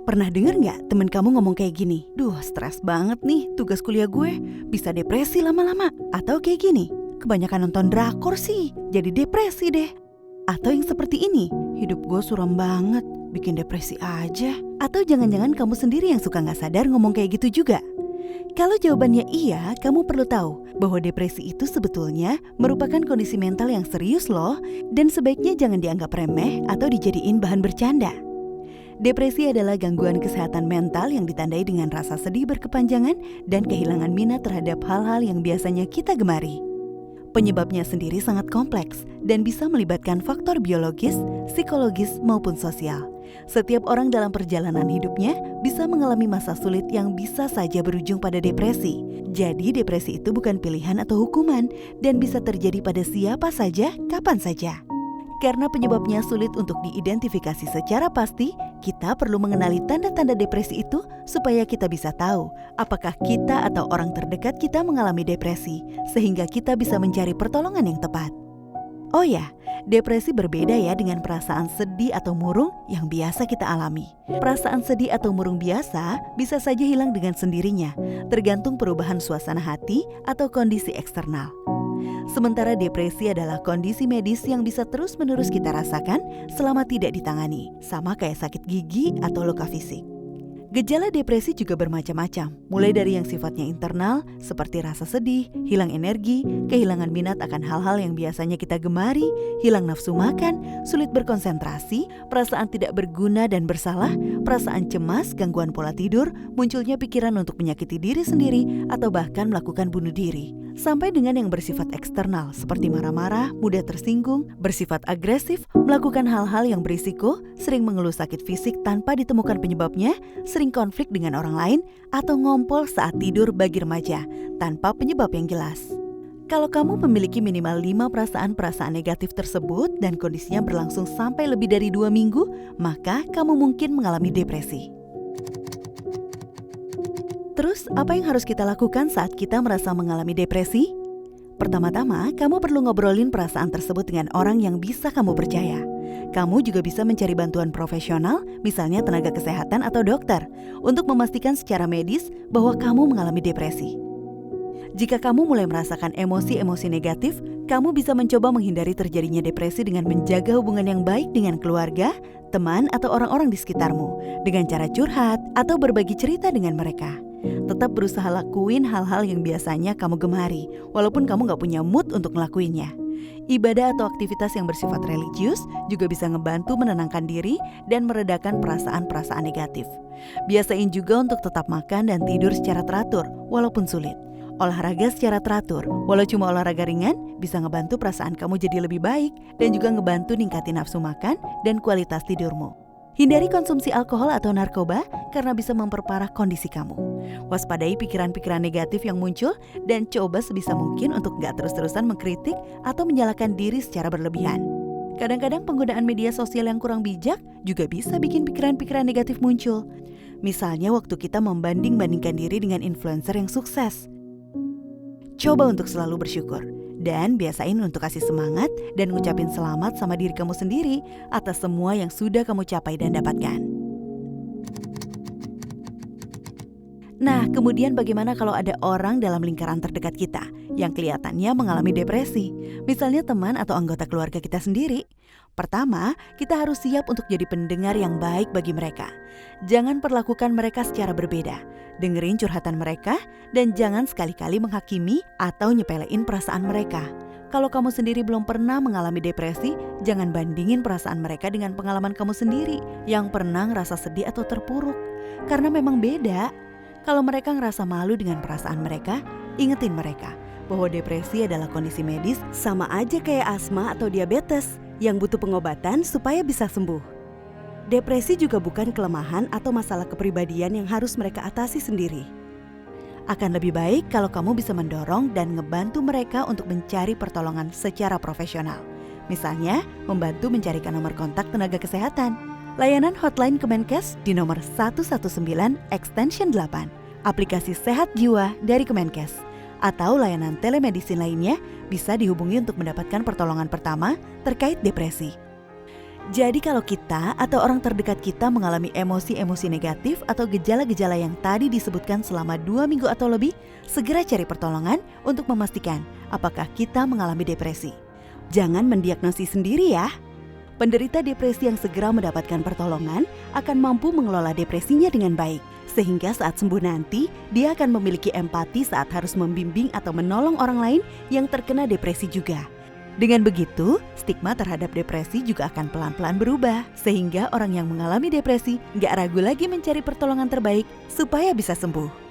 Pernah denger nggak temen kamu ngomong kayak gini? Duh, stres banget nih tugas kuliah gue, bisa depresi lama-lama. Atau kayak gini, kebanyakan nonton drakor sih, jadi depresi deh. Atau yang seperti ini, hidup gue suram banget, bikin depresi aja. Atau jangan-jangan kamu sendiri yang suka gak sadar ngomong kayak gitu juga? Kalau jawabannya iya, kamu perlu tahu bahwa depresi itu sebetulnya merupakan kondisi mental yang serius loh, dan sebaiknya jangan dianggap remeh atau dijadiin bahan bercanda. Depresi adalah gangguan kesehatan mental yang ditandai dengan rasa sedih berkepanjangan dan kehilangan minat terhadap hal-hal yang biasanya kita gemari. Penyebabnya sendiri sangat kompleks dan bisa melibatkan faktor biologis, psikologis, maupun sosial. Setiap orang dalam perjalanan hidupnya bisa mengalami masa sulit yang bisa saja berujung pada depresi. Jadi depresi itu bukan pilihan atau hukuman dan bisa terjadi pada siapa saja, kapan saja. Karena penyebabnya sulit untuk diidentifikasi secara pasti, kita perlu mengenali tanda-tanda depresi itu supaya kita bisa tahu apakah kita atau orang terdekat kita mengalami depresi, sehingga kita bisa mencari pertolongan yang tepat. Oh ya, depresi berbeda ya dengan perasaan sedih atau murung yang biasa kita alami. Perasaan sedih atau murung biasa bisa saja hilang dengan sendirinya, tergantung perubahan suasana hati atau kondisi eksternal. Sementara depresi adalah kondisi medis yang bisa terus-menerus kita rasakan selama tidak ditangani, sama kayak sakit gigi atau luka fisik. Gejala depresi juga bermacam-macam, mulai dari yang sifatnya internal, seperti rasa sedih, hilang energi, kehilangan minat akan hal-hal yang biasanya kita gemari, hilang nafsu makan, sulit berkonsentrasi, perasaan tidak berguna dan bersalah, perasaan cemas, gangguan pola tidur, munculnya pikiran untuk menyakiti diri sendiri, atau bahkan melakukan bunuh diri. Sampai dengan yang bersifat eksternal, seperti marah-marah, mudah tersinggung, bersifat agresif, melakukan hal-hal yang berisiko, sering mengeluh sakit fisik tanpa ditemukan penyebabnya, sering konflik dengan orang lain, atau ngompol saat tidur bagi remaja, tanpa penyebab yang jelas. Kalau kamu memiliki minimal 5 perasaan-perasaan negatif tersebut dan kondisinya berlangsung sampai lebih dari 2 minggu, maka kamu mungkin mengalami depresi. Terus, apa yang harus kita lakukan saat kita merasa mengalami depresi? Pertama-tama, kamu perlu ngobrolin perasaan tersebut dengan orang yang bisa kamu percaya. Kamu juga bisa mencari bantuan profesional, misalnya tenaga kesehatan atau dokter, untuk memastikan secara medis bahwa kamu mengalami depresi. Jika kamu mulai merasakan emosi-emosi negatif, kamu bisa mencoba menghindari terjadinya depresi dengan menjaga hubungan yang baik dengan keluarga, teman, atau orang-orang di sekitarmu, dengan cara curhat atau berbagi cerita dengan mereka. Tetap berusaha lakuin hal-hal yang biasanya kamu gemari, walaupun kamu gak punya mood untuk ngelakuinnya. Ibadah atau aktivitas yang bersifat religius juga bisa ngebantu menenangkan diri dan meredakan perasaan-perasaan negatif. Biasain juga untuk tetap makan dan tidur secara teratur, walaupun sulit. Olahraga secara teratur, walau cuma olahraga ringan, bisa ngebantu perasaan kamu jadi lebih baik dan juga ngebantu ningkatin nafsu makan dan kualitas tidurmu. Hindari konsumsi alkohol atau narkoba karena bisa memperparah kondisi kamu. Waspadai pikiran-pikiran negatif yang muncul dan coba sebisa mungkin untuk gak terus-terusan mengkritik atau menyalahkan diri secara berlebihan. Kadang-kadang penggunaan media sosial yang kurang bijak juga bisa bikin pikiran-pikiran negatif muncul. Misalnya waktu kita membanding-bandingkan diri dengan influencer yang sukses. Coba untuk selalu bersyukur. Dan biasain untuk kasih semangat dan ngucapin selamat sama diri kamu sendiri atas semua yang sudah kamu capai dan dapatkan. Nah, kemudian bagaimana kalau ada orang dalam lingkaran terdekat kita yang kelihatannya mengalami depresi? Misalnya teman atau anggota keluarga kita sendiri. Pertama, kita harus siap untuk jadi pendengar yang baik bagi mereka. Jangan perlakukan mereka secara berbeda. Dengerin curhatan mereka dan jangan sekali-kali menghakimi atau nyepelein perasaan mereka. Kalau kamu sendiri belum pernah mengalami depresi, jangan bandingin perasaan mereka dengan pengalaman kamu sendiri yang pernah ngerasa sedih atau terpuruk. Karena memang beda. Kalau mereka ngerasa malu dengan perasaan mereka, ingetin mereka bahwa depresi adalah kondisi medis sama aja kayak asma atau diabetes yang butuh pengobatan supaya bisa sembuh. Depresi juga bukan kelemahan atau masalah kepribadian yang harus mereka atasi sendiri. Akan lebih baik kalau kamu bisa mendorong dan ngebantu mereka untuk mencari pertolongan secara profesional. Misalnya, membantu mencarikan nomor kontak tenaga kesehatan. Layanan hotline Kemenkes di nomor 119 extension 8, aplikasi Sehat Jiwa dari Kemenkes, atau layanan telemedicine lainnya bisa dihubungi untuk mendapatkan pertolongan pertama terkait depresi. Jadi kalau kita atau orang terdekat kita mengalami emosi-emosi negatif atau gejala-gejala yang tadi disebutkan selama 2 minggu atau lebih, segera cari pertolongan untuk memastikan apakah kita mengalami depresi. Jangan mendiagnosis sendiri ya. Penderita depresi yang segera mendapatkan pertolongan akan mampu mengelola depresinya dengan baik. Sehingga saat sembuh nanti, dia akan memiliki empati saat harus membimbing atau menolong orang lain yang terkena depresi juga. Dengan begitu, stigma terhadap depresi juga akan pelan-pelan berubah. Sehingga orang yang mengalami depresi nggak ragu lagi mencari pertolongan terbaik supaya bisa sembuh.